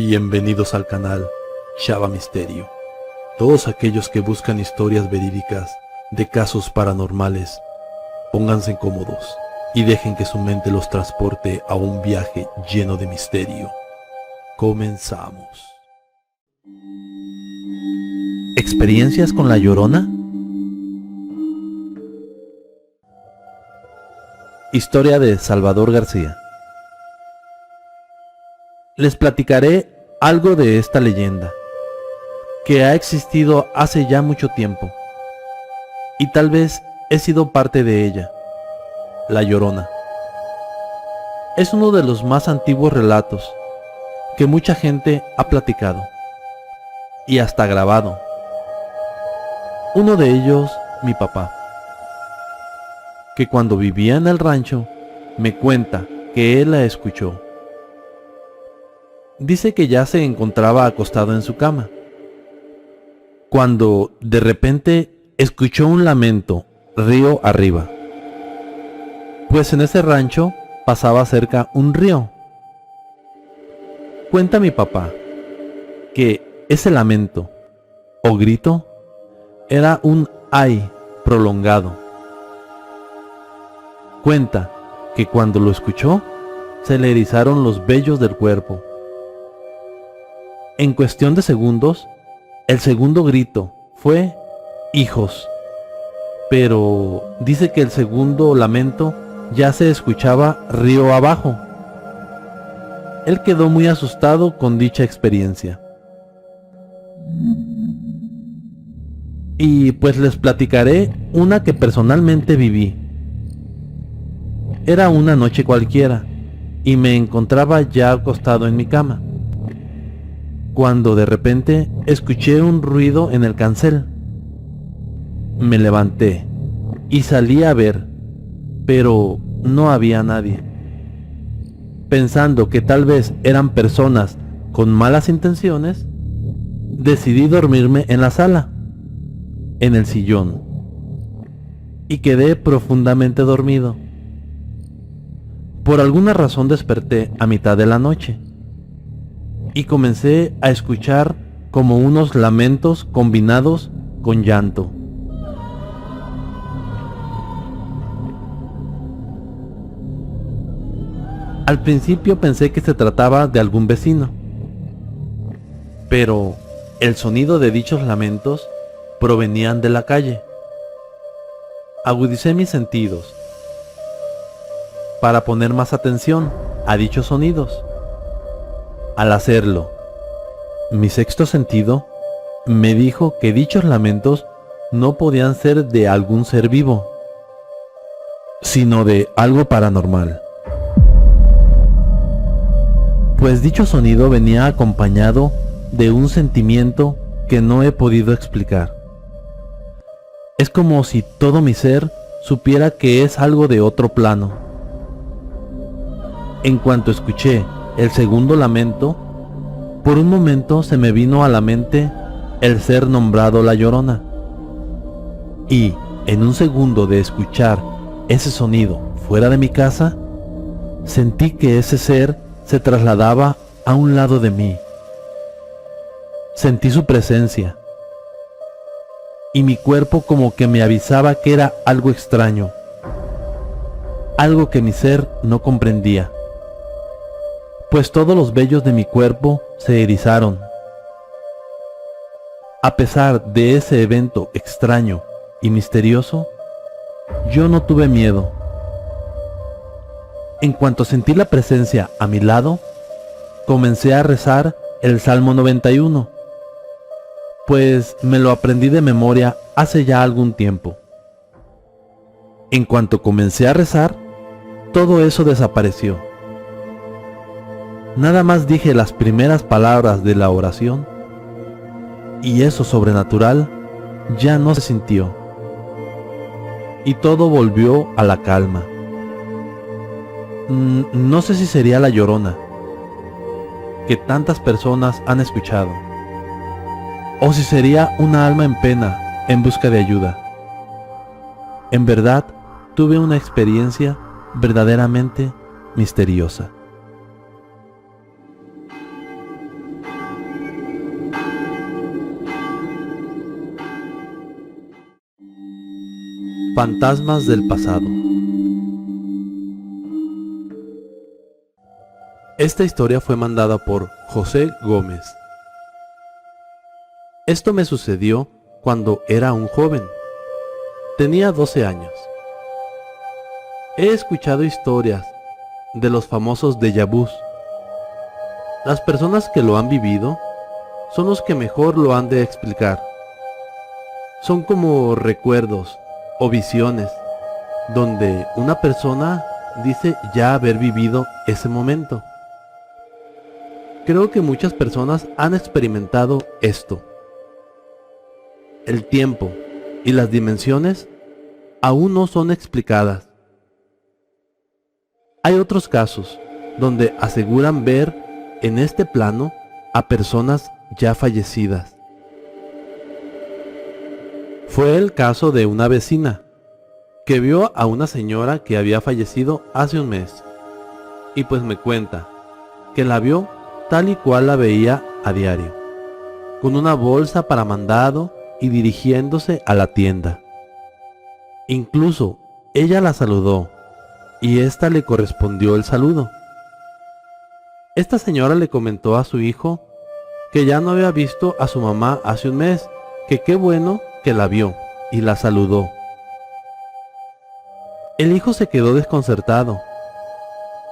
Bienvenidos al canal Chava Misterio. Todos aquellos que buscan historias verídicas de casos paranormales, pónganse cómodos y dejen que su mente los transporte a un viaje lleno de misterio. Comenzamos. ¿Experiencias con la Llorona? Historia de Salvador García. Les platicaré algo de esta leyenda, que ha existido hace ya mucho tiempo, y tal vez he sido parte de ella. La Llorona es uno de los más antiguos relatos que mucha gente ha platicado y hasta grabado. Uno de ellos, mi papá, que cuando vivía en el rancho me cuenta que él la escuchó. Dice que ya se encontraba acostado en su cama, cuando de repente escuchó un lamento río arriba, pues en ese rancho pasaba cerca un río. Cuenta mi papá que ese lamento o grito era un ay prolongado. Cuenta que cuando lo escuchó se le erizaron los vellos del cuerpo. En cuestión de segundos, el segundo grito fue hijos, pero dice que el segundo lamento ya se escuchaba río abajo. Él quedó muy asustado con dicha experiencia. Y pues les platicaré una que personalmente viví. Era una noche cualquiera y me encontraba ya acostado en mi cama, cuando de repente escuché un ruido en el cancel. Me levanté y salí a ver, pero no había nadie. Pensando que tal vez eran personas con malas intenciones, decidí dormirme en la sala, en el sillón, y quedé profundamente dormido. Por alguna razón desperté a mitad de la noche y comencé a escuchar como unos lamentos combinados con llanto. Al principio pensé que se trataba de algún vecino, pero el sonido de dichos lamentos provenían de la calle. Agudicé mis sentidos para poner más atención a dichos sonidos. Al hacerlo, mi sexto sentido me dijo que dichos lamentos no podían ser de algún ser vivo, sino de algo paranormal, pues dicho sonido venía acompañado de un sentimiento que no he podido explicar. Es como si todo mi ser supiera que es algo de otro plano. En cuanto escuché el segundo lamento, por un momento se me vino a la mente el ser nombrado La Llorona, y en un segundo de escuchar ese sonido fuera de mi casa, sentí que ese ser se trasladaba a un lado de mí. Sentí su presencia y mi cuerpo como que me avisaba que era algo extraño, algo que mi ser no comprendía, pues todos los vellos de mi cuerpo se erizaron. A pesar de ese evento extraño y misterioso, yo no tuve miedo. En cuanto sentí la presencia a mi lado, comencé a rezar el Salmo 91, pues me lo aprendí de memoria hace ya algún tiempo. En cuanto comencé a rezar, todo eso desapareció. Nada más dije las primeras palabras de la oración y eso sobrenatural ya no se sintió, y todo volvió a la calma. No sé si sería la Llorona que tantas personas han escuchado, o si sería una alma en pena en busca de ayuda. En verdad, tuve una experiencia verdaderamente misteriosa. Fantasmas del pasado. Esta historia fue mandada por José Gómez. Esto me sucedió cuando era un joven. Tenía 12 años. He escuchado historias de los famosos déjà vus. Las personas que lo han vivido son los que mejor lo han de explicar. Son como recuerdos o visiones donde una persona dice ya haber vivido ese momento. Creo que muchas personas han experimentado esto. El tiempo y las dimensiones aún no son explicadas. Hay otros casos donde aseguran ver en este plano a personas ya fallecidas. Fue el caso de una vecina que vio a una señora que había fallecido hace un mes y pues me cuenta que la vio tal y cual la veía a diario, con una bolsa para mandado y dirigiéndose a la tienda. Incluso ella la saludó y ésta le correspondió el saludo. Esta señora le comentó a su hijo que ya no había visto a su mamá hace un mes, que qué bueno que la vio y la saludó. El hijo se quedó desconcertado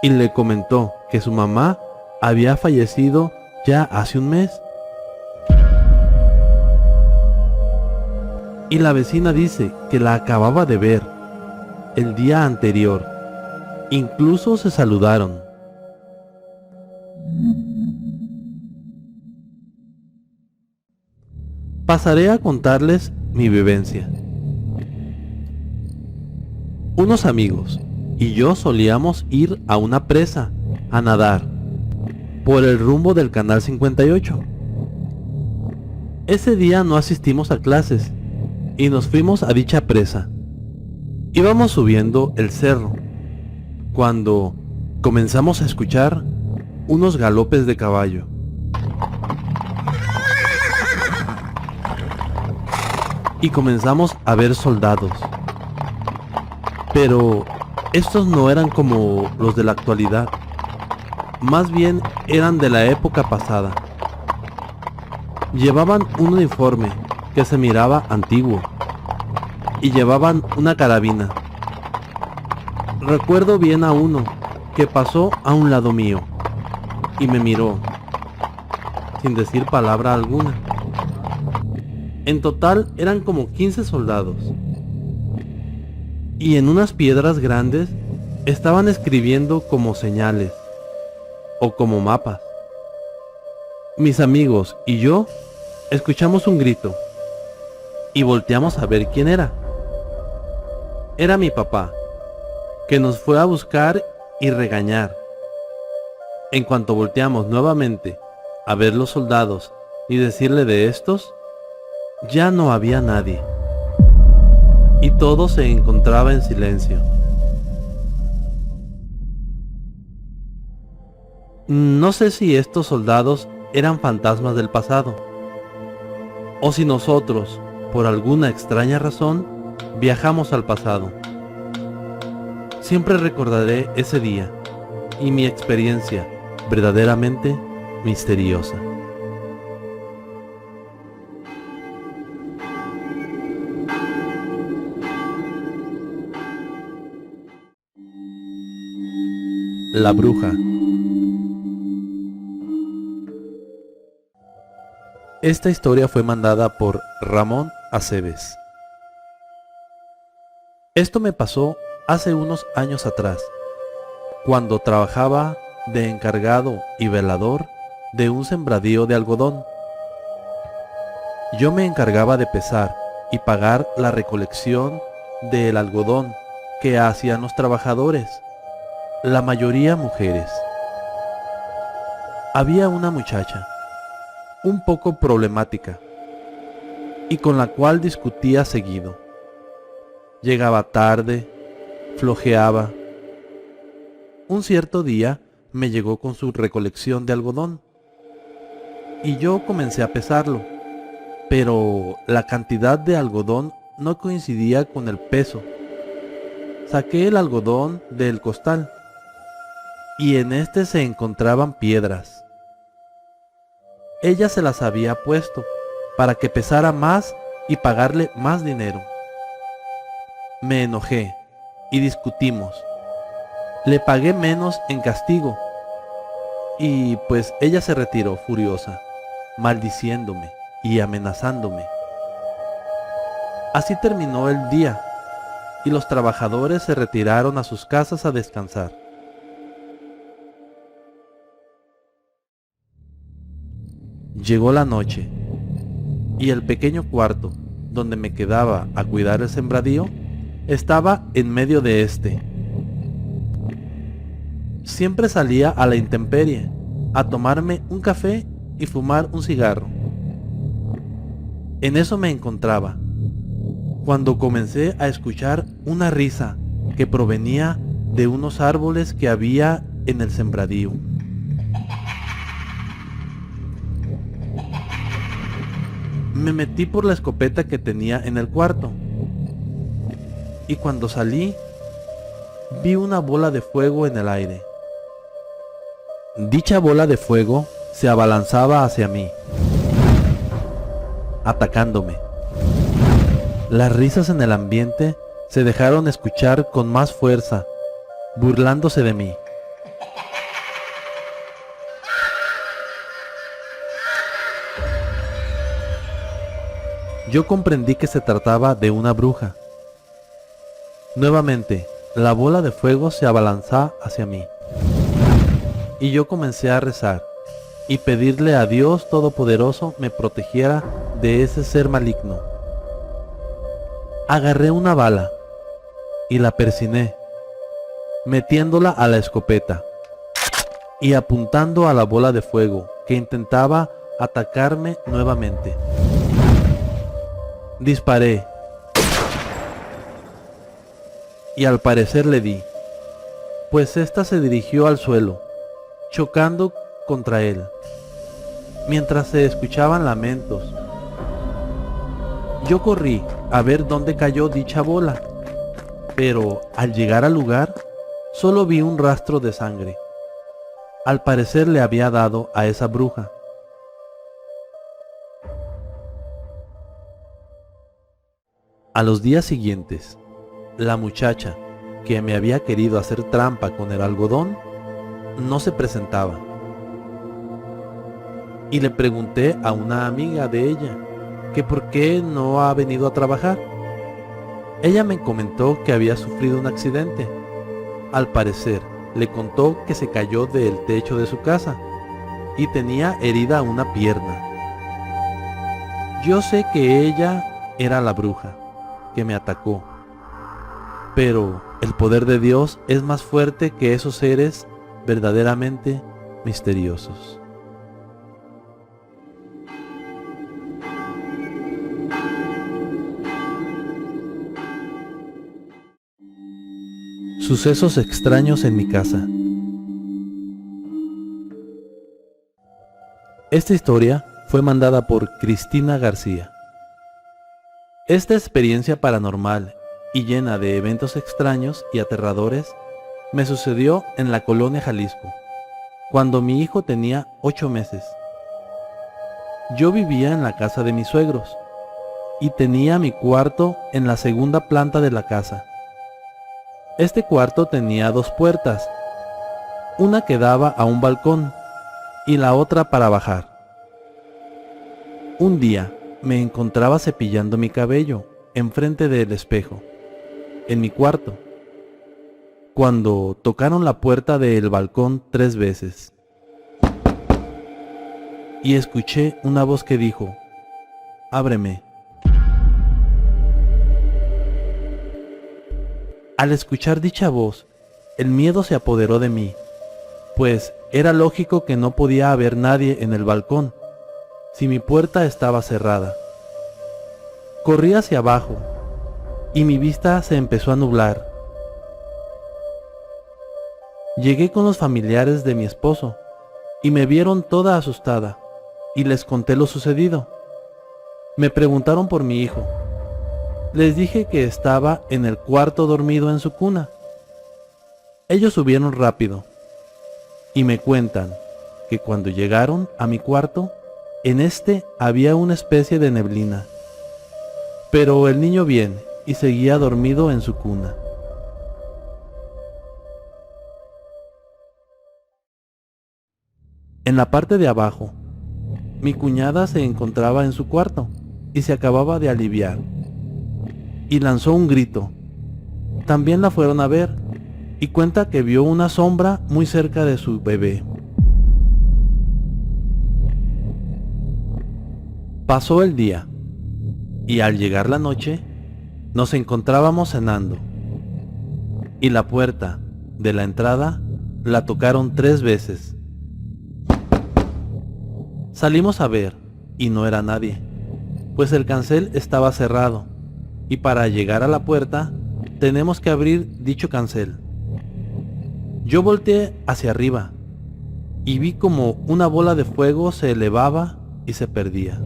y le comentó que su mamá había fallecido ya hace un mes. Y la vecina dice que la acababa de ver el día anterior. Incluso se saludaron. Pasaré a contarles mi vivencia. Unos amigos y yo solíamos ir a una presa a nadar por el rumbo del Canal 58. Ese día no asistimos a clases y nos fuimos a dicha presa. Íbamos subiendo el cerro cuando comenzamos a escuchar unos galopes de caballo. Y comenzamos a ver soldados. Pero estos no eran como los de la actualidad. Más bien eran de la época pasada. Llevaban un uniforme que se miraba antiguo y llevaban una carabina. Recuerdo bien a uno que pasó a un lado mío y me miró sin decir palabra alguna. En total eran como 15 soldados y en unas piedras grandes estaban escribiendo como señales o como mapas. Mis amigos y yo escuchamos un grito y volteamos a ver quién era. Era mi papá, que nos fue a buscar y regañar. En cuanto volteamos nuevamente a ver los soldados y decirle de estos, ya no había nadie y todo se encontraba en silencio. No sé si estos soldados eran fantasmas del pasado o si nosotros, por alguna extraña razón, viajamos al pasado. Siempre recordaré ese día y mi experiencia verdaderamente misteriosa. La bruja. Esta historia fue mandada por Ramón Aceves. Esto me pasó hace unos años atrás, cuando trabajaba de encargado y velador de un sembradío de algodón. Yo me encargaba de pesar y pagar la recolección del algodón que hacían los trabajadores, la mayoría mujeres. Había una muchacha, un poco problemática, y con la cual discutía seguido. Llegaba tarde, flojeaba. Un cierto día me llegó con su recolección de algodón, y yo comencé a pesarlo, pero la cantidad de algodón no coincidía con el peso. Saqué el algodón del costal y en este se encontraban piedras. Ella se las había puesto para que pesara más y pagarle más dinero. Me enojé y discutimos. Le pagué menos en castigo y pues ella se retiró furiosa, maldiciéndome y amenazándome. Así terminó el día y los trabajadores se retiraron a sus casas a descansar. Llegó la noche y el pequeño cuarto donde me quedaba a cuidar el sembradío estaba en medio de este. Siempre salía a la intemperie a tomarme un café y fumar un cigarro. En eso me encontraba cuando comencé a escuchar una risa que provenía de unos árboles que había en el sembradío. Me metí por la escopeta que tenía en el cuarto y cuando salí vi una bola de fuego en el aire. Dicha bola de fuego se abalanzaba hacia mí, atacándome. Las risas en el ambiente se dejaron escuchar con más fuerza, burlándose de mí. Yo comprendí que se trataba de una bruja. Nuevamente, la bola de fuego se abalanzaba hacia mí. Y yo comencé a rezar y pedirle a Dios Todopoderoso me protegiera de ese ser maligno. Agarré una bala y la persiné, metiéndola a la escopeta y apuntando a la bola de fuego que intentaba atacarme nuevamente. Disparé y al parecer le di, pues ésta se dirigió al suelo, chocando contra él, mientras se escuchaban lamentos. Yo corrí a ver dónde cayó dicha bola, pero al llegar al lugar, solo vi un rastro de sangre. Al parecer le había dado a esa bruja. A los días siguientes, la muchacha que me había querido hacer trampa con el algodón no se presentaba. Y le pregunté a una amiga de ella que por qué no ha venido a trabajar. Ella me comentó que había sufrido un accidente. Al parecer, le contó que se cayó del techo de su casa y tenía herida una pierna. Yo sé que ella era la bruja que me atacó, pero el poder de Dios es más fuerte que esos seres verdaderamente misteriosos. Sucesos extraños en mi casa. Esta historia fue mandada por Cristina García. Esta experiencia paranormal y llena de eventos extraños y aterradores me sucedió en la colonia Jalisco, cuando mi hijo tenía 8 meses. Yo vivía en la casa de mis suegros y tenía mi cuarto en la segunda planta de la casa. Este cuarto tenía 2 puertas, una que daba a un balcón y la otra para bajar. Un día me encontraba cepillando mi cabello enfrente del espejo, en mi cuarto, cuando tocaron la puerta del balcón 3 veces. Y escuché una voz que dijo: "Ábreme". Al escuchar dicha voz, el miedo se apoderó de mí, pues era lógico que no podía haber nadie en el balcón si mi puerta estaba cerrada. Corrí hacia abajo y mi vista se empezó a nublar. Llegué con los familiares de mi esposo y me vieron toda asustada y les conté lo sucedido. Me preguntaron por mi hijo. Les dije que estaba en el cuarto dormido en su cuna. Ellos subieron rápido y me cuentan que cuando llegaron a mi cuarto, en este había una especie de neblina, pero el niño bien y seguía dormido en su cuna. En la parte de abajo, mi cuñada se encontraba en su cuarto y se acababa de aliviar y lanzó un grito. También la fueron a ver y cuenta que vio una sombra muy cerca de su bebé. Pasó el día y al llegar la noche nos encontrábamos cenando y la puerta de la entrada la tocaron 3 veces. Salimos a ver y no era nadie, pues el cancel estaba cerrado y para llegar a la puerta tenemos que abrir dicho cancel. Yo volteé hacia arriba y vi como una bola de fuego se elevaba y se perdía.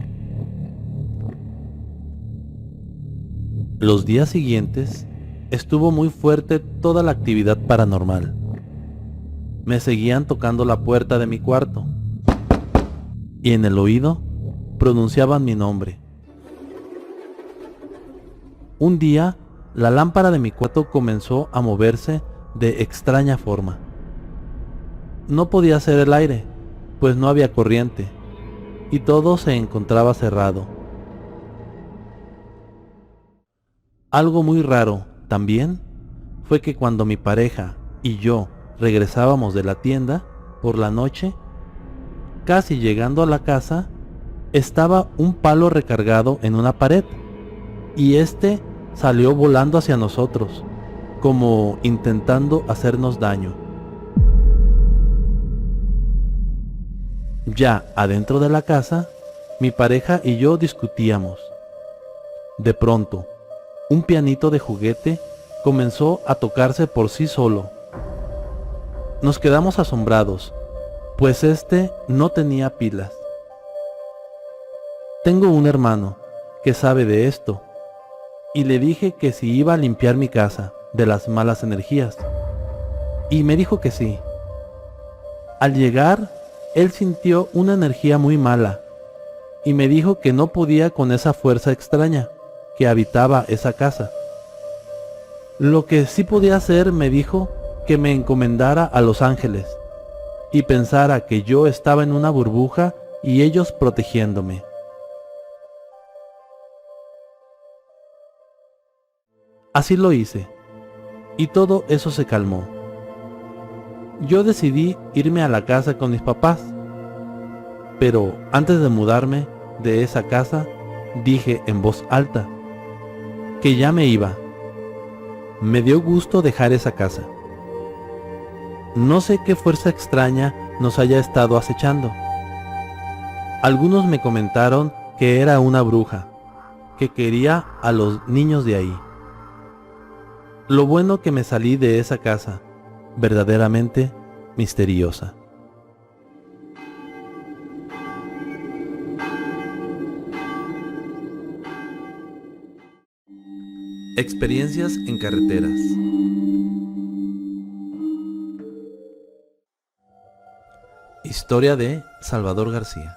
Los días siguientes estuvo muy fuerte toda la actividad paranormal. Me seguían tocando la puerta de mi cuarto y en el oído pronunciaban mi nombre. Un día, la lámpara de mi cuarto comenzó a moverse de extraña forma. No podía ser el aire, pues no había corriente, y todo se encontraba cerrado. Algo muy raro, también, fue que cuando mi pareja y yo regresábamos de la tienda por la noche, casi llegando a la casa, estaba un palo recargado en una pared, y este salió volando hacia nosotros, como intentando hacernos daño. Ya adentro de la casa, mi pareja y yo discutíamos. De pronto, un pianito de juguete comenzó a tocarse por sí solo. Nos quedamos asombrados, pues este no tenía pilas. Tengo un hermano que sabe de esto, y le dije que si iba a limpiar mi casa de las malas energías, y me dijo que sí. Al llegar, él sintió una energía muy mala, y me dijo que no podía con esa fuerza extraña que habitaba esa casa. Lo que sí podía hacer, me dijo, que me encomendara a los ángeles, y pensara que yo estaba en una burbuja y ellos protegiéndome. Así lo hice, y todo eso se calmó. Yo decidí irme a la casa con mis papás, pero antes de mudarme de esa casa, dije en voz alta que ya me iba. Me dio gusto dejar esa casa. No sé qué fuerza extraña nos haya estado acechando. Algunos me comentaron que era una bruja, que quería a los niños de ahí. Lo bueno que me salí de esa casa, verdaderamente misteriosa. Experiencias en carreteras. Historia de Salvador García.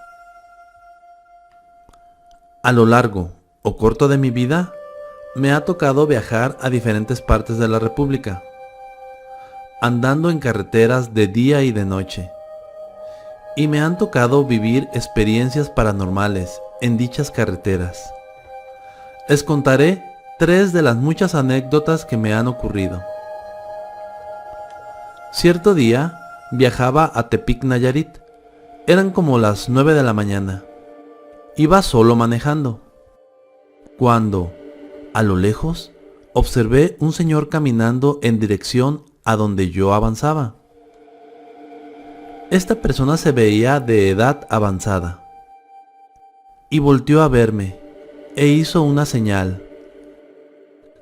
A lo largo o corto de mi vida, me ha tocado viajar a diferentes partes de la República, andando en carreteras de día y de noche, y me han tocado vivir experiencias paranormales en dichas carreteras. Les contaré 3 de las muchas anécdotas que me han ocurrido. Cierto día viajaba a Tepic, Nayarit. Eran como las 9 de la mañana. Iba solo manejando, cuando, a lo lejos, observé un señor caminando en dirección a donde yo avanzaba. Esta persona se veía de edad avanzada, y volteó a verme e hizo una señal,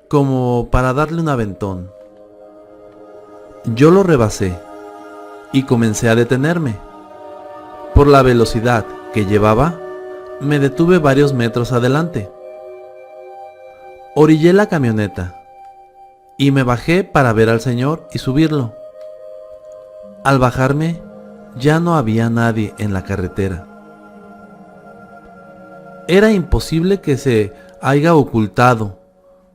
como para darle un aventón. Yo lo rebasé y comencé a detenerme. Por la velocidad que llevaba, me detuve varios metros adelante. Orillé la camioneta y me bajé para ver al señor y subirlo. Al bajarme, ya no había nadie en la carretera. Era imposible que se haya ocultado,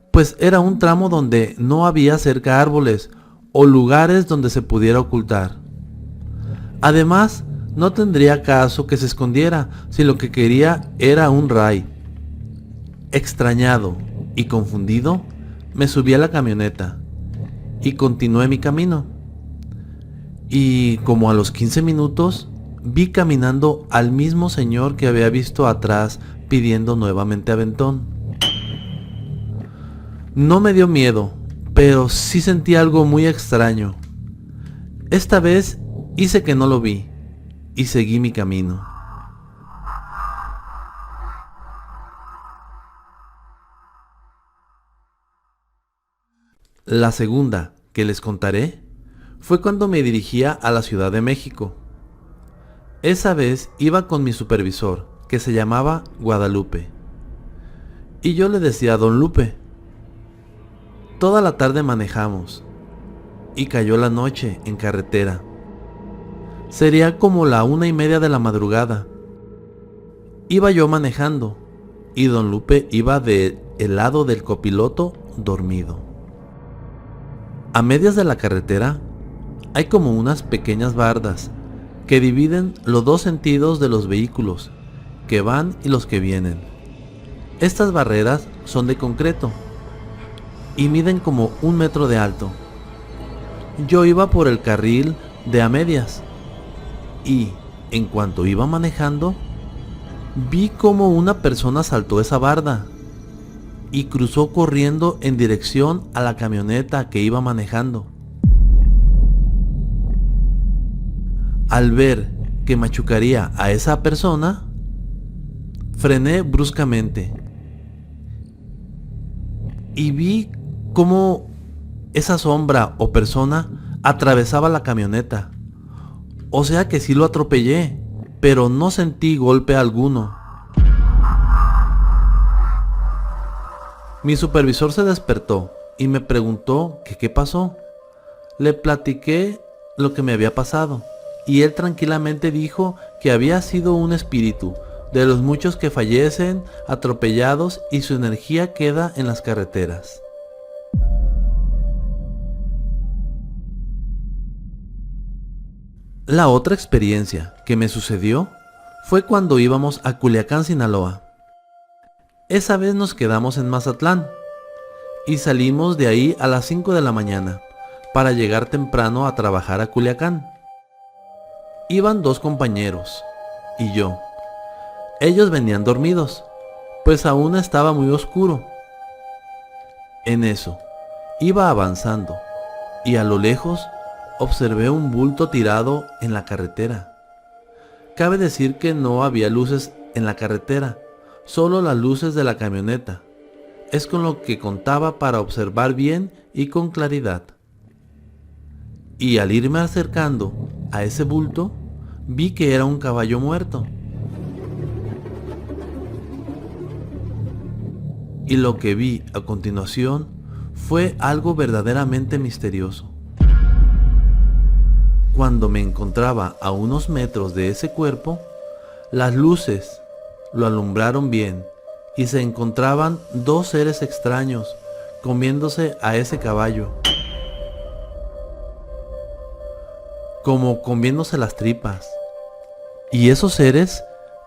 pues era un tramo donde no había cerca árboles o lugares donde se pudiera ocultar. Además, no tendría caso que se escondiera si lo que quería era un ray. Extrañado y confundido, me subí a la camioneta y continué mi camino. Y como a los 15 minutos, vi caminando al mismo señor que había visto atrás pidiendo nuevamente aventón. No me dio miedo, pero sí sentí algo muy extraño. Esta vez hice que no lo vi y seguí mi camino. La segunda que les contaré fue cuando me dirigía a la Ciudad de México. Esa vez iba con mi supervisor, que se llamaba Guadalupe, y yo le decía Don Lupe. Toda la tarde manejamos, y cayó la noche en carretera. Sería como la 1:30 de la madrugada. Iba yo manejando, y Don Lupe iba del lado del copiloto dormido. A medias de la carretera hay como unas pequeñas bardas que dividen los dos sentidos de los vehículos que van y los que vienen. Estas barreras son de concreto y miden como 1 metro de alto. Yo iba por el carril de a medias y, en cuanto iba manejando, vi como una persona saltó esa barda y cruzó corriendo en dirección a la camioneta que iba manejando. Al ver que machucaría a esa persona, frené bruscamente y vi cómo esa sombra o persona atravesaba la camioneta. O sea que sí lo atropellé, pero no sentí golpe alguno. Mi supervisor se despertó y me preguntó que qué pasó. Le platiqué lo que me había pasado y él tranquilamente dijo que había sido un espíritu de los muchos que fallecen atropellados y su energía queda en las carreteras. La otra experiencia que me sucedió fue cuando íbamos a Culiacán, Sinaloa. Esa vez nos quedamos en Mazatlán y salimos de ahí a las 5 de la mañana para llegar temprano a trabajar a Culiacán. Iban 2 compañeros y yo. Ellos venían dormidos, pues aún estaba muy oscuro. En eso, iba avanzando y a lo lejos observé un bulto tirado en la carretera. Cabe decir que no había luces en la carretera, solo las luces de la camioneta. Es con lo que contaba para observar bien y con claridad. Y al irme acercando a ese bulto, vi que era un caballo muerto. Y lo que vi a continuación fue algo verdaderamente misterioso. Cuando me encontraba a unos metros de ese cuerpo, las luces lo alumbraron bien y se encontraban 2 seres extraños comiéndose a ese caballo, como comiéndose las tripas. Y esos seres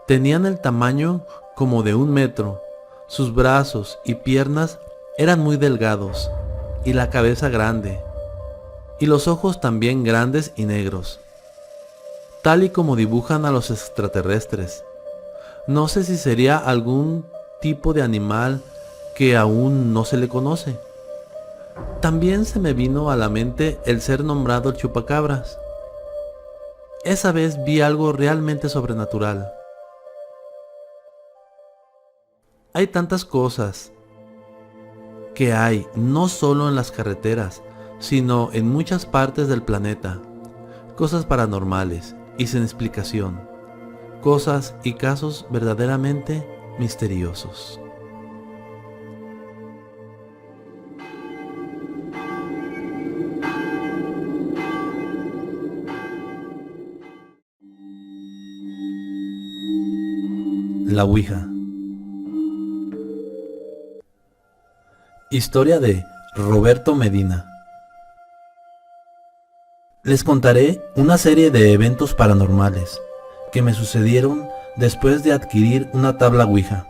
tenían el tamaño como de 1 metro, sus brazos y piernas eran muy delgados y la cabeza grande, y los ojos también grandes y negros, tal y como dibujan a los extraterrestres. No sé si sería algún tipo de animal que aún no se le conoce. También se me vino a la mente el ser nombrado chupacabras. Esa vez vi algo realmente sobrenatural. Hay tantas cosas que hay no solo en las carreteras, sino en muchas partes del planeta. Cosas paranormales y sin explicación. Cosas y casos verdaderamente misteriosos. La Ouija. Historia de Roberto Medina. Les contaré una serie de eventos paranormales que me sucedieron después de adquirir una tabla Ouija.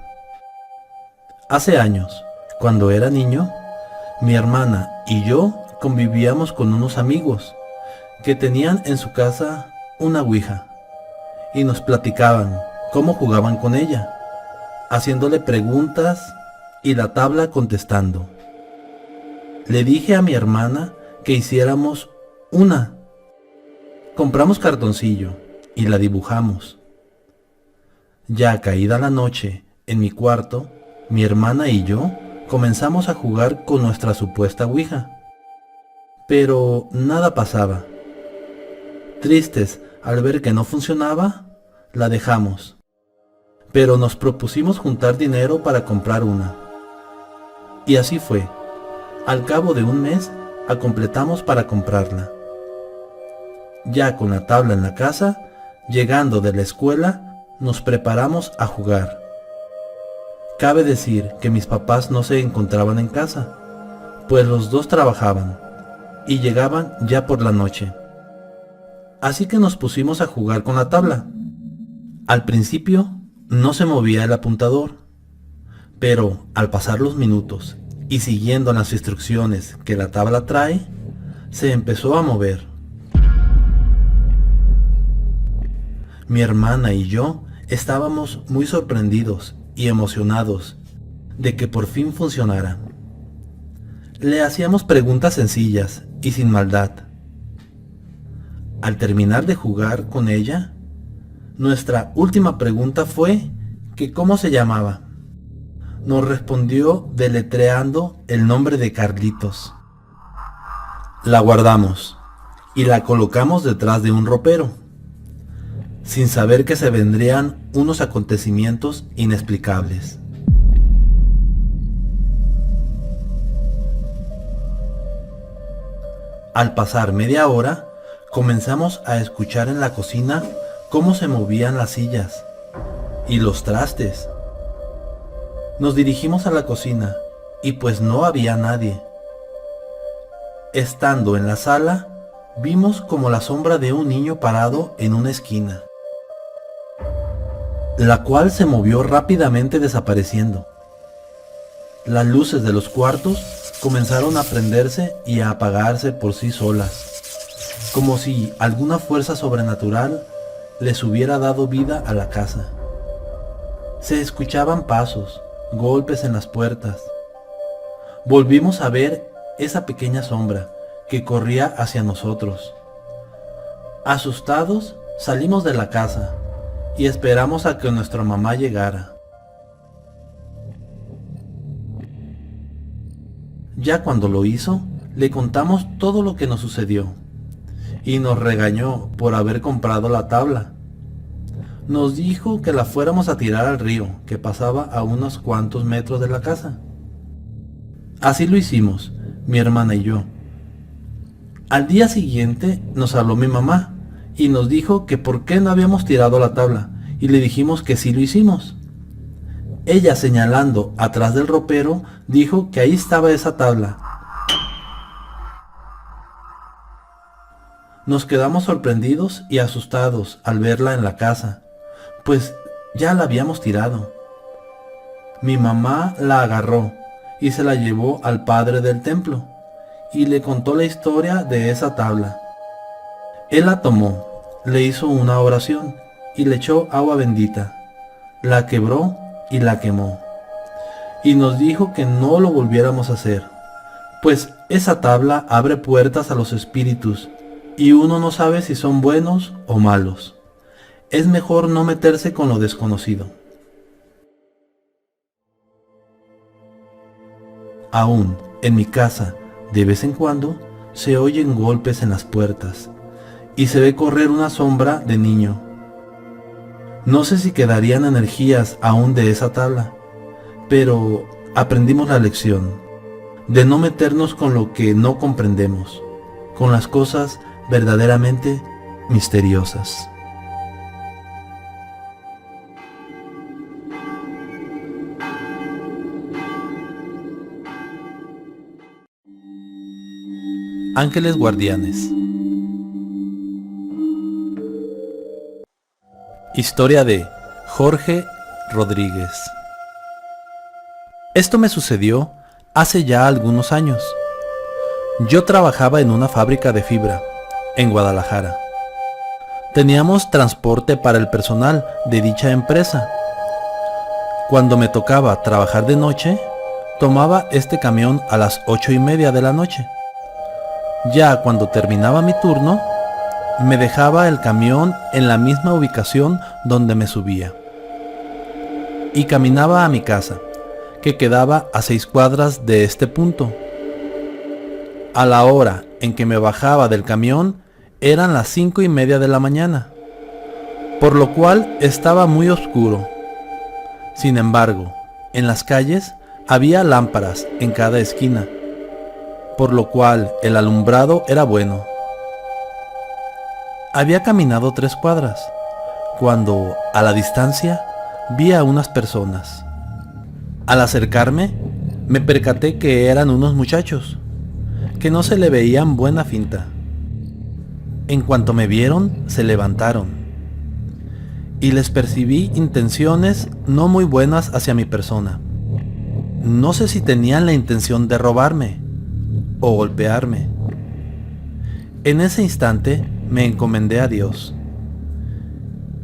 Hace años, cuando era niño, mi hermana y yo convivíamos con unos amigos que tenían en su casa una Ouija y nos platicaban cómo jugaban con ella, haciéndole preguntas y la tabla contestando. Le dije a mi hermana que hiciéramos una. Compramos cartoncillo y la dibujamos. Ya caída la noche, en mi cuarto, mi hermana y yo comenzamos a jugar con nuestra supuesta Ouija. Pero nada pasaba. Tristes al ver que no funcionaba, la dejamos. Pero nos propusimos juntar dinero para comprar una. Y así fue. Al cabo de un mes, completamos para comprarla. Ya con la tabla en la casa, llegando de la escuela, nos preparamos a jugar. Cabe decir que mis papás no se encontraban en casa, pues los dos trabajaban y llegaban ya por la noche. Así que nos pusimos a jugar con la tabla. Al principio no se movía el apuntador, pero al pasar los minutos y siguiendo las instrucciones que la tabla trae, se empezó a mover. Mi hermana y yo estábamos muy sorprendidos y emocionados de que por fin funcionara. Le hacíamos preguntas sencillas y sin maldad. Al terminar de jugar con ella, nuestra última pregunta fue que cómo se llamaba. Nos respondió deletreando el nombre de Carlitos. La guardamos y la colocamos detrás de un ropero, sin saber que se vendrían unos acontecimientos inexplicables. Al pasar media hora, comenzamos a escuchar en la cocina cómo se movían las sillas y los trastes. Nos dirigimos a la cocina y pues no había nadie. Estando en la sala, vimos como la sombra de un niño parado en una esquina, la cual se movió rápidamente desapareciendo. Las luces de los cuartos comenzaron a prenderse y a apagarse por sí solas, como si alguna fuerza sobrenatural les hubiera dado vida a la casa. Se escuchaban pasos, golpes en las puertas. Volvimos a ver esa pequeña sombra que corría hacia nosotros. Asustados, salimos de la casa y esperamos a que nuestra mamá llegara. Ya cuando lo hizo, le contamos todo lo que nos sucedió y nos regañó por haber comprado la tabla. Nos dijo que la fuéramos a tirar al río que pasaba a unos cuantos metros de la casa. Así lo hicimos, mi hermana y yo. Al día siguiente nos habló mi mamá y nos dijo que por qué no habíamos tirado la tabla, y le dijimos que sí lo hicimos. Ella, señalando atrás del ropero, dijo que ahí estaba esa tabla. Nos quedamos sorprendidos y asustados al verla en la casa, pues ya la habíamos tirado. Mi mamá la agarró y se la llevó al padre del templo y le contó la historia de esa tabla. Él la tomó, le hizo una oración y le echó agua bendita, la quebró y la quemó, y nos dijo que no lo volviéramos a hacer, pues esa tabla abre puertas a los espíritus y uno no sabe si son buenos o malos. Es mejor no meterse con lo desconocido. Aún en mi casa, de vez en cuando, se oyen golpes en las puertas y se ve correr una sombra de niño. No sé si quedarían energías aún de esa tabla, pero aprendimos la lección de no meternos con lo que no comprendemos, con las cosas verdaderamente misteriosas. Ángeles Guardianes. Historia de Jorge Rodríguez. Esto me sucedió hace ya algunos años. Yo trabajaba en una fábrica de fibra en Guadalajara. Teníamos transporte para el personal de dicha empresa. Cuando me tocaba trabajar de noche, tomaba este camión a las 8:30 de la noche. Ya cuando terminaba mi turno, me dejaba el camión en la misma ubicación donde me subía. Y caminaba a mi casa, que quedaba a 6 cuadras de este punto. A la hora en que me bajaba del camión, eran las 5:30 de la mañana, por lo cual estaba muy oscuro. Sin embargo, en las calles había lámparas en cada esquina, por lo cual el alumbrado era bueno. Había caminado 3 cuadras, cuando a la distancia vi a unas personas. Al acercarme, me percaté que eran unos muchachos, que no se le veían buena finta. En cuanto me vieron, se levantaron, y les percibí intenciones no muy buenas hacia mi persona. No sé si tenían la intención de robarme o golpearme. En ese instante me encomendé a Dios,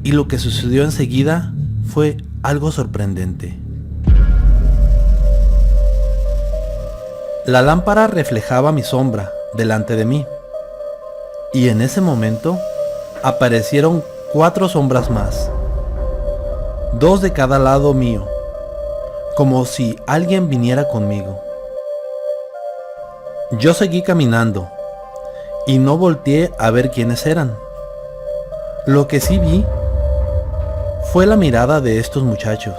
y lo que sucedió enseguida fue algo sorprendente. La lámpara reflejaba mi sombra delante de mí, y en ese momento aparecieron 4 sombras más, 2 de cada lado mío, como si alguien viniera conmigo. Yo seguí caminando y no volteé a ver quiénes eran. Lo que sí vi fue la mirada de estos muchachos,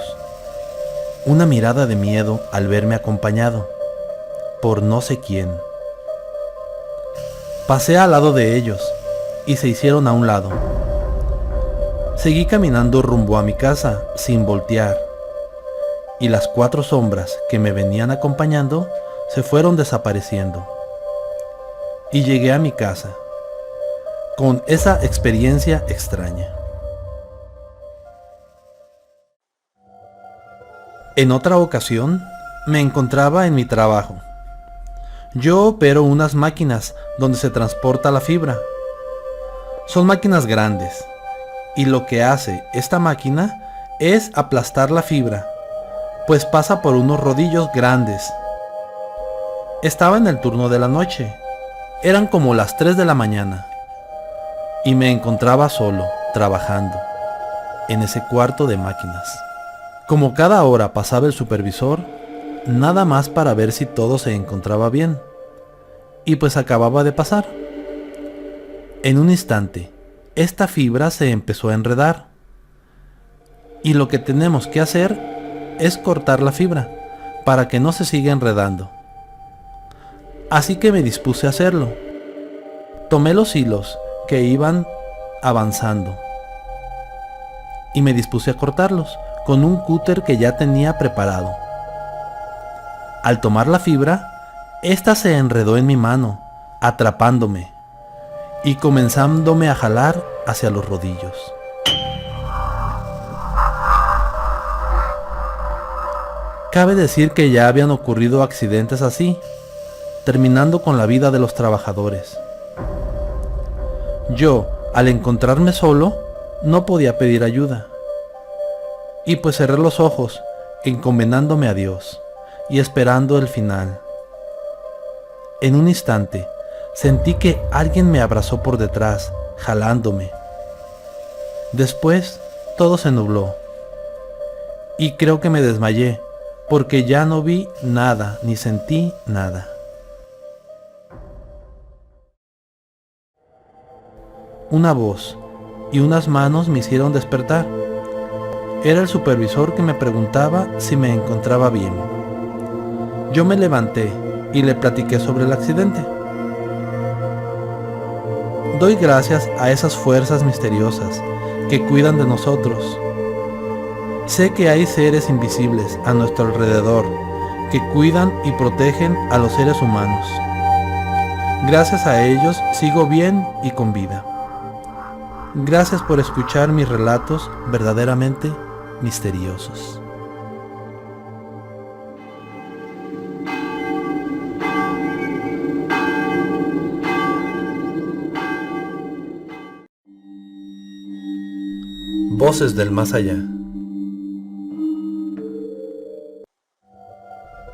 una mirada de miedo al verme acompañado por no sé quién. Pasé al lado de ellos y se hicieron a un lado. Seguí caminando rumbo a mi casa sin voltear, y las 4 sombras que me venían acompañando se fueron desapareciendo. Y llegué a mi casa con esa experiencia extraña. En otra ocasión, me encontraba en mi trabajo. Yo opero unas máquinas donde se transporta la fibra. Son máquinas grandes, y lo que hace esta máquina es aplastar la fibra, pues pasa por unos rodillos grandes. Estaba en el turno de la noche, eran como las 3 de la mañana, y me encontraba solo, trabajando, en ese cuarto de máquinas. Como cada hora pasaba el supervisor, nada más para ver si todo se encontraba bien, y pues acababa de pasar. En un instante, esta fibra se empezó a enredar, y lo que tenemos que hacer es cortar la fibra para que no se siga enredando. Así que me dispuse a hacerlo. Tomé los hilos que iban avanzando y me dispuse a cortarlos con un cúter que ya tenía preparado. Al tomar la fibra, esta se enredó en mi mano, atrapándome y comenzándome a jalar hacia los rodillos. Cabe decir que ya habían ocurrido accidentes así, terminando con la vida de los trabajadores. Yo, al encontrarme solo, no podía pedir ayuda, y pues cerré los ojos, encomendándome a Dios y esperando el final. En un instante, sentí que alguien me abrazó por detrás, jalándome. Después, todo se nubló, y creo que me desmayé, porque ya no vi nada, ni sentí nada. Una voz y unas manos me hicieron despertar. Era el supervisor que me preguntaba si me encontraba bien. Yo me levanté y le platiqué sobre el accidente. Doy gracias a esas fuerzas misteriosas que cuidan de nosotros. Sé que hay seres invisibles a nuestro alrededor que cuidan y protegen a los seres humanos. Gracias a ellos sigo bien y con vida. Gracias por escuchar mis relatos verdaderamente misteriosos. Voces del más allá.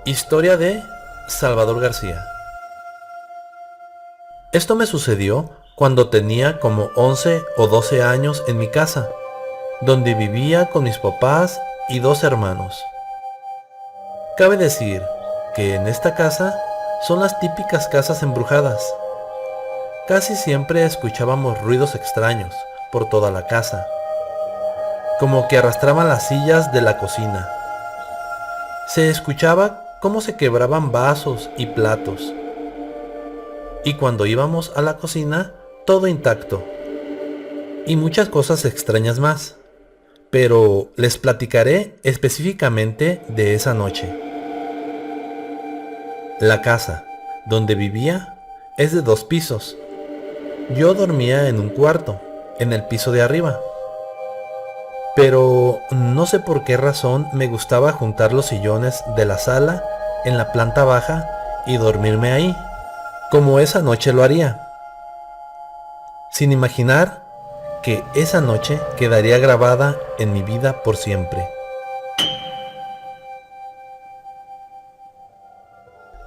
Historia de Salvador García. Esto me sucedió cuando tenía como 11 o 12 años en mi casa, donde vivía con mis papás y 2 hermanos. Cabe decir que en esta casa son las típicas casas embrujadas. Casi siempre escuchábamos ruidos extraños por toda la casa, como que arrastraban las sillas de la cocina. Se escuchaba cómo se quebraban vasos y platos. Y cuando íbamos a la cocina, todo intacto. Y muchas cosas extrañas más. Pero les platicaré específicamente de esa noche. La casa donde vivía es de 2 pisos. Yo dormía en un cuarto, en el piso de arriba. Pero no sé por qué razón me gustaba juntar los sillones de la sala en la planta baja y dormirme ahí, como esa noche lo haría, sin imaginar que esa noche quedaría grabada en mi vida por siempre.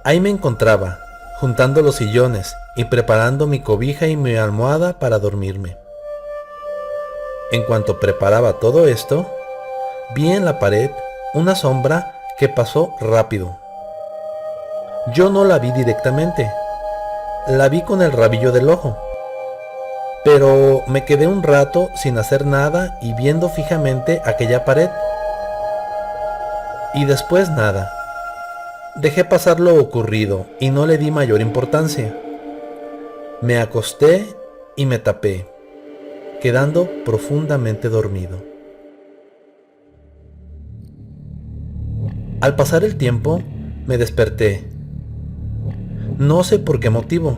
Ahí me encontraba, juntando los sillones y preparando mi cobija y mi almohada para dormirme. En cuanto preparaba todo esto, vi en la pared una sombra que pasó rápido. Yo no la vi directamente, la vi con el rabillo del ojo, pero me quedé un rato sin hacer nada y viendo fijamente aquella pared. Y después nada. Dejé pasar lo ocurrido y no le di mayor importancia. Me acosté y me tapé, quedando profundamente dormido. Al pasar el tiempo, me desperté. No sé por qué motivo.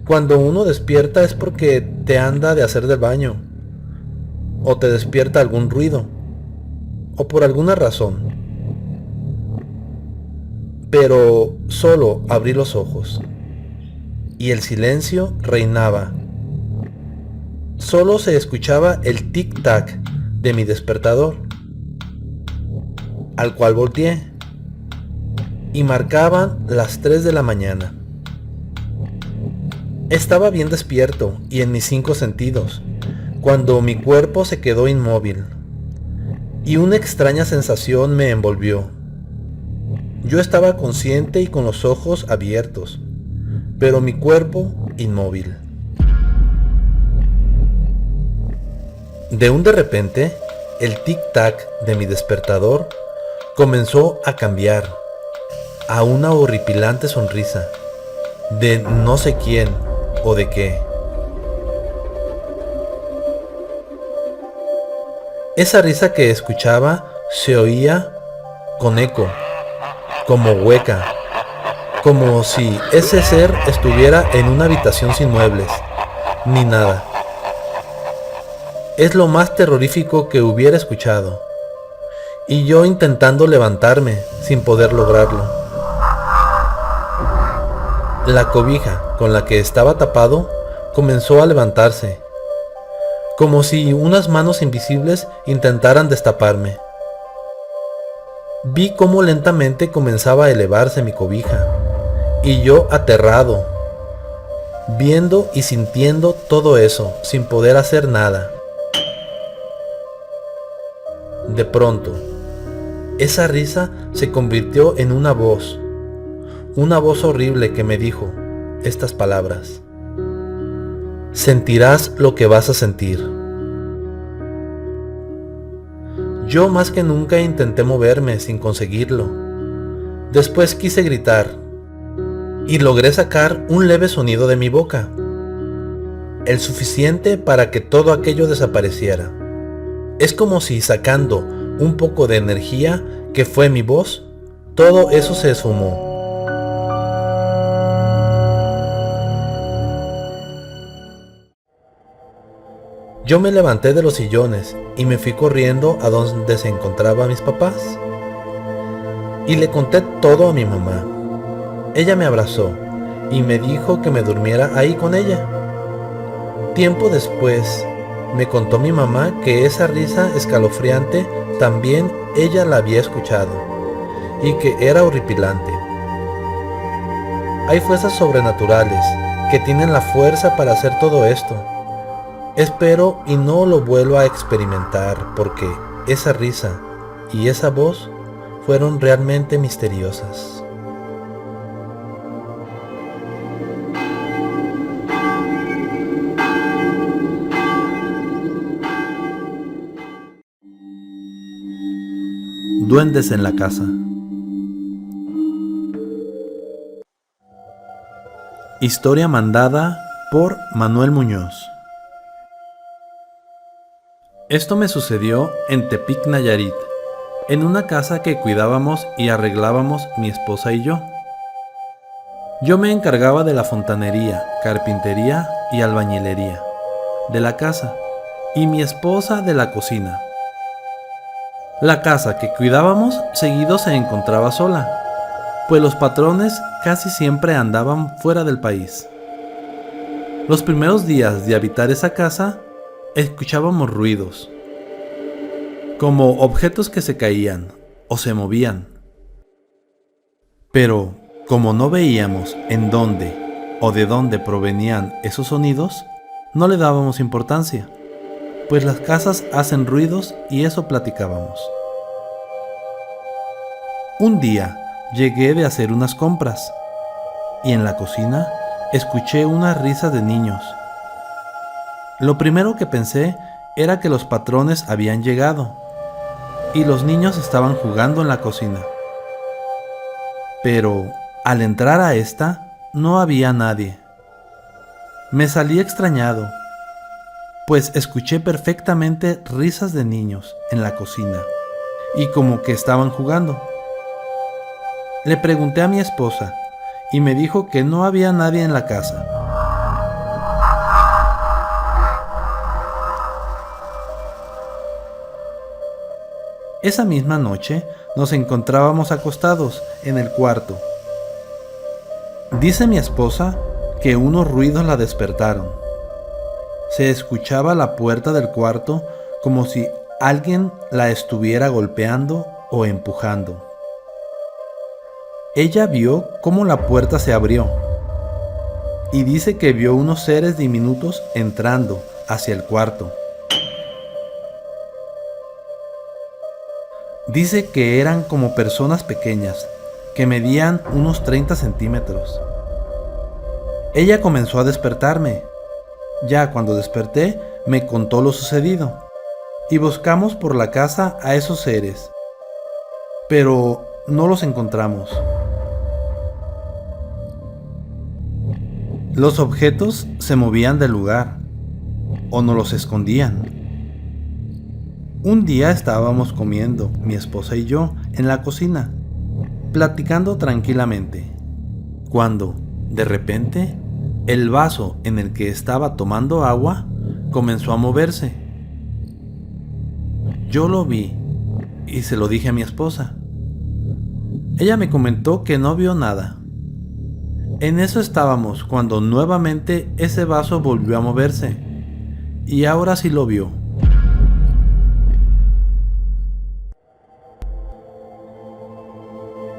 Cuando uno despierta es porque te anda de hacer del baño, o te despierta algún ruido, o por alguna razón. Pero solo abrí los ojos, y el silencio reinaba. Solo se escuchaba el tic-tac de mi despertador, al cual volteé, y marcaban las 3 de la mañana. Estaba bien despierto y en mis 5 sentidos, cuando mi cuerpo se quedó inmóvil, y una extraña sensación me envolvió. Yo estaba consciente y con los ojos abiertos, pero mi cuerpo inmóvil. De repente, el tic-tac de mi despertador comenzó a cambiar a una horripilante sonrisa de no sé quién o de qué. Esa risa que escuchaba se oía con eco, como hueca, como si ese ser estuviera en una habitación sin muebles, ni nada. Es lo más terrorífico que hubiera escuchado, y yo intentando levantarme sin poder lograrlo. La cobija con la que estaba tapado comenzó a levantarse, como si unas manos invisibles intentaran destaparme. Vi cómo lentamente comenzaba a elevarse mi cobija, y yo aterrado, viendo y sintiendo todo eso sin poder hacer nada. De pronto, esa risa se convirtió en una voz horrible que me dijo estas palabras: sentirás lo que vas a sentir. Yo más que nunca intenté moverme sin conseguirlo. Después quise gritar y logré sacar un leve sonido de mi boca, el suficiente para que todo aquello desapareciera. Es como si sacando un poco de energía que fue mi voz, todo eso se esfumó. Yo me levanté de los sillones y me fui corriendo a donde se encontraban mis papás. Y le conté todo a mi mamá. Ella me abrazó y me dijo que me durmiera ahí con ella. Tiempo después, me contó mi mamá que esa risa escalofriante también ella la había escuchado y que era horripilante. Hay fuerzas sobrenaturales que tienen la fuerza para hacer todo esto. Espero y no lo vuelva a experimentar porque esa risa y esa voz fueron realmente misteriosas. Duendes en la casa. Historia mandada por Manuel Muñoz. Esto me sucedió en Tepic, Nayarit, en una casa que cuidábamos y arreglábamos mi esposa y yo. Yo me encargaba de la fontanería, carpintería y albañilería de la casa y mi esposa de la cocina. La casa que cuidábamos seguido se encontraba sola, pues los patrones casi siempre andaban fuera del país. Los primeros días de habitar esa casa, escuchábamos ruidos, como objetos que se caían o se movían. Pero, como no veíamos en dónde o de dónde provenían esos sonidos, no le dábamos importancia, pues las casas hacen ruidos y eso platicábamos. Un día llegué de hacer unas compras y en la cocina escuché unas risas de niños. Lo primero que pensé era que los patrones habían llegado y los niños estaban jugando en la cocina. Pero al entrar a esta no había nadie. Me salí extrañado, pues escuché perfectamente risas de niños en la cocina y como que estaban jugando. Le pregunté a mi esposa y me dijo que no había nadie en la casa. Esa misma noche nos encontrábamos acostados en el cuarto. Dice mi esposa que unos ruidos la despertaron. Se escuchaba la puerta del cuarto como si alguien la estuviera golpeando o empujando. Ella vio cómo la puerta se abrió y dice que vio unos seres diminutos entrando hacia el cuarto. Dice que eran como personas pequeñas, que medían unos 30 centímetros. Ella comenzó a despertarme. Ya cuando desperté, me contó lo sucedido y buscamos por la casa a esos seres, pero no los encontramos. Los objetos se movían del lugar o nos los escondían. Un día estábamos comiendo, mi esposa y yo, en la cocina, platicando tranquilamente, cuando, de repente, el vaso en el que estaba tomando agua comenzó a moverse. Yo lo vi y se lo dije a mi esposa. Ella me comentó que no vio nada. En eso estábamos cuando nuevamente ese vaso volvió a moverse y ahora sí lo vio.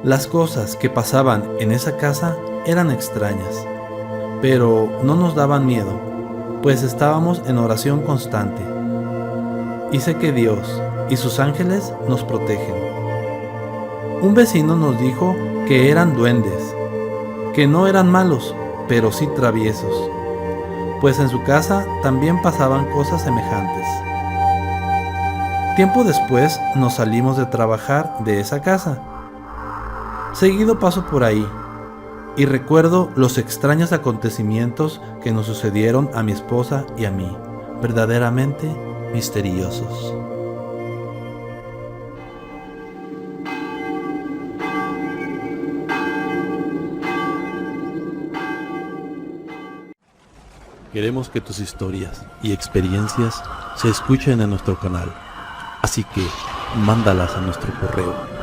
Las cosas que pasaban en esa casa eran extrañas, pero no nos daban miedo, pues estábamos en oración constante. Y sé que Dios y sus ángeles nos protegen. Un vecino nos dijo que eran duendes, que no eran malos, pero sí traviesos, pues en su casa también pasaban cosas semejantes. Tiempo después nos salimos de trabajar de esa casa. Seguido paso por ahí y recuerdo los extraños acontecimientos que nos sucedieron a mi esposa y a mí, verdaderamente misteriosos. Queremos que tus historias y experiencias se escuchen en nuestro canal, así que mándalas a nuestro correo